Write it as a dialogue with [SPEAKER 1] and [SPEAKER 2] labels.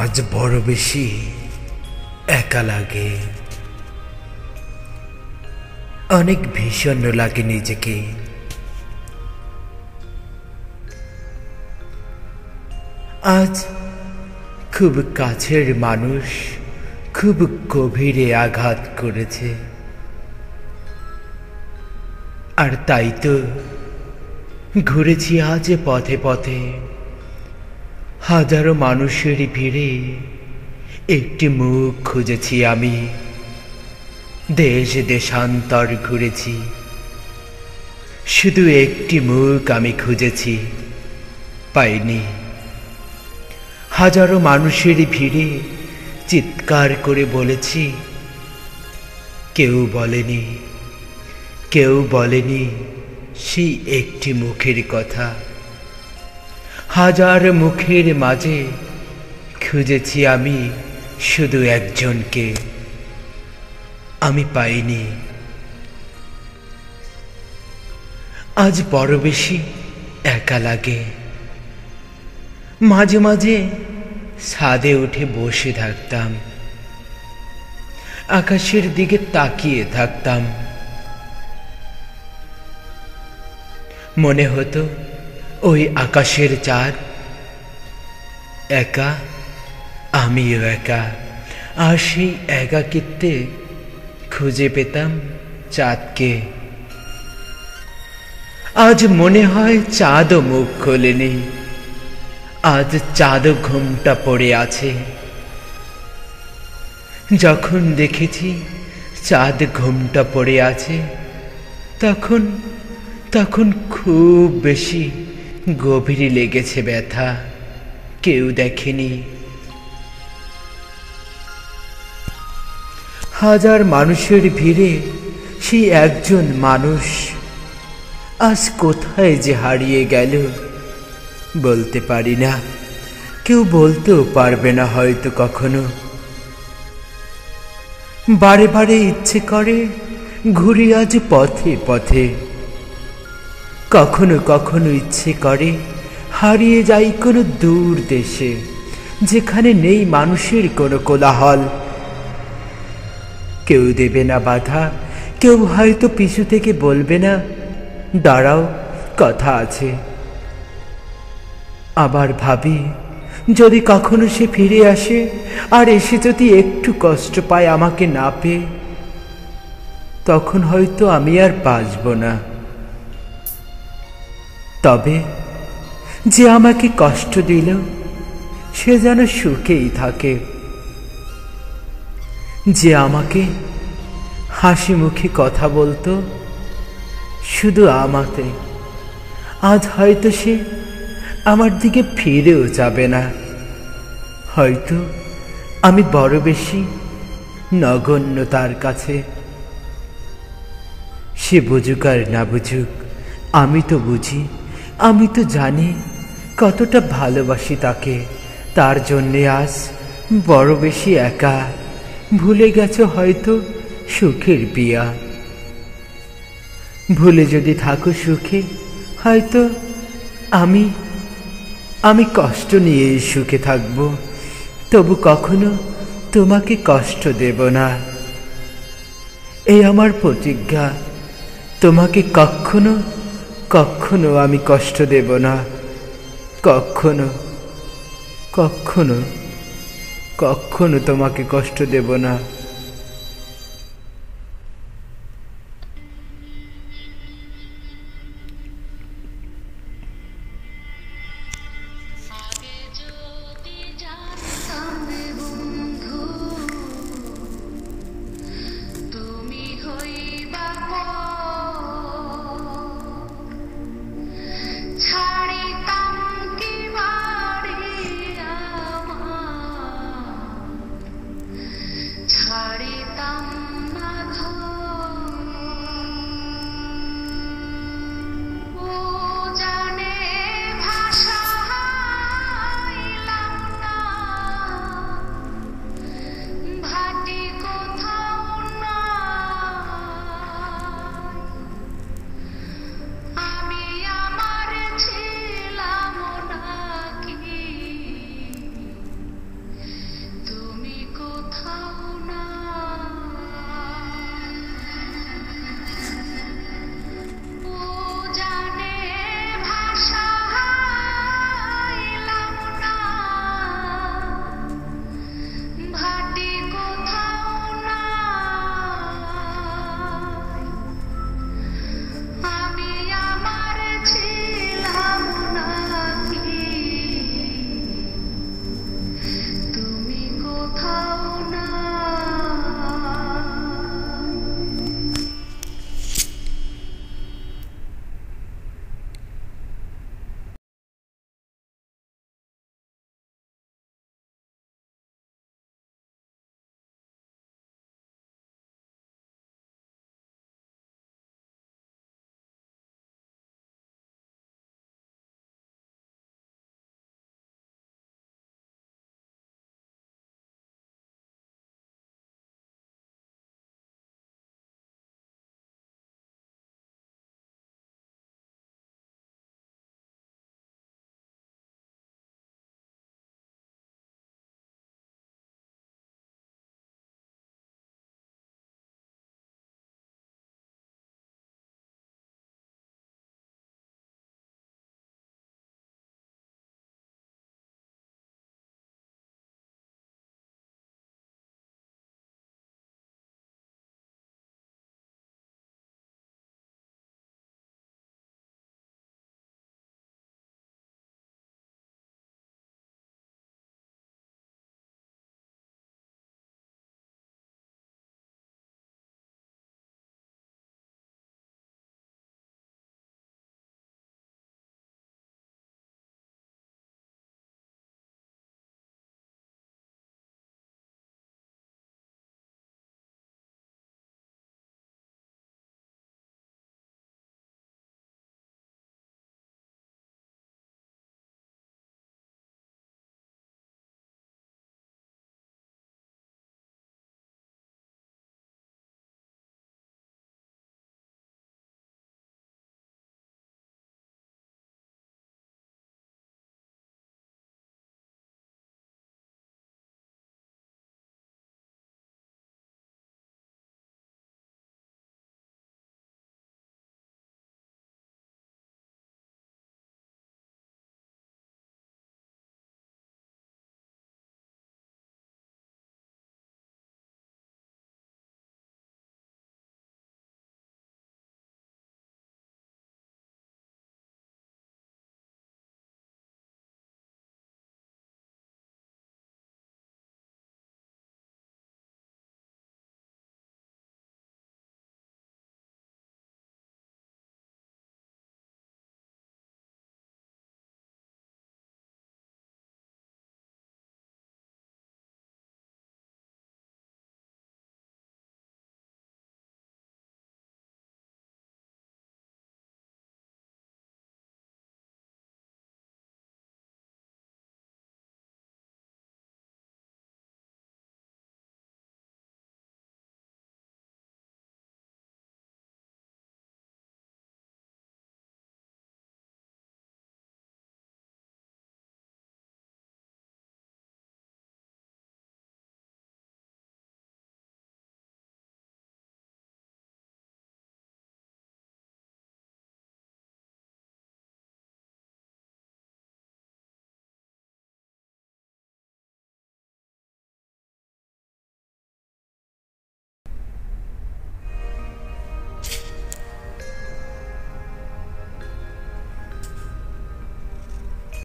[SPEAKER 1] আজ বড় বেশি একা লাগে, অনেক ভীষণ লাগে নিজেকে। আজ খুব কাছের মানুষ খুব গভীরে আঘাত করেছে, আর তাই তো ঘুরেছি আজ পথে পথে, হাজারো মানুষের ভিড়ে একটি মুখ খুঁজেছি আমি। দেশ দেশান্তর ঘুরেছি, শুধু একটি মুখ আমি খুঁজেছি, পাইনি। হাজারো মানুষের ভিড়ে চিৎকার করে বলেছি, কেউ বলেনি, কেউ বলেনি সেই একটি মুখের কথা। হাজার মুখের মাঝে খুঁজেছি আমি শুধু একজনকে, আমি পাইনি। আজ বড় বেশি একা লাগে, মাঝে মাঝে ছাদে উঠে বসে থাকতাম, আকাশের দিকে তাকিয়ে থাকতাম। মনে হতো ওই আকাশের চাঁদ একা, আমিও একা। আর সেই একাকিত্বে খুঁজে পেতাম চাঁদকে। আজ মনে হয় চাঁদও মুখ খোলেনি, আজ চাঁদও ঘুমটা পড়ে আছে। যখন দেখেছি চাঁদ ঘুমটা পড়ে আছে, তখন তখন খুব বেশি গভীরে লেগেছে ব্যথা, কেউ দেখেনি। হাজার মানুষের ভিড়ে সেই একজন মানুষ আজ কোথায় যে হারিয়ে গেল বলতে পারি না, কেউ বলতেও পারবে না হয়তো কখনো। বারে বারে ইচ্ছে করে ঘুরি আজ পথে পথে, কখনো কখনো ইচ্ছে করে হারিয়ে যাই কোনো দূর দেশে, যেখানে নেই মানুষের কোনো কোলাহল। কেউ দেবে না বাধা, কেউ হয়তো পিছু থেকে বলবে না, দাঁড়াও কথা আছে। আবার ভাবি, যদি কখনো সে ফিরে আসে আর এসে যদি একটু কষ্ট পায় আমাকে না পেয়ে, তখন হয়তো আমি আর বাঁচব না। তবে যে আমাকে কষ্ট দিল সে যেন সুখেই থাকে, যে আমাকে হাসি মুখে কথা বলতো শুধু আমাতে, আজ হয়তো সে আমার দিকে ফিরেও যাবে না। হয়তো আমি বড় বেশি নগণ্য তার কাছে। সে বুঝুক আর না বুঝুক, আমি তো বুঝি, আমি তো জানি কতটা ভালোবাসি তাকে। তার জন্যে আজ বড় বেশি একা। ভুলে গেছো হয়তো সুখের বিয়া, ভুলে যদি থাকো সুখে, হয়তো আমি কষ্ট নিয়ে সুখে থাকব, তবু কখনো তোমাকে কষ্ট দেব না। এই আমার প্রতিজ্ঞা, তোমাকে কখনো কখনো আমি কষ্ট দেব না, কখনো কখনো কখনো তোমাকে কষ্ট দেব না।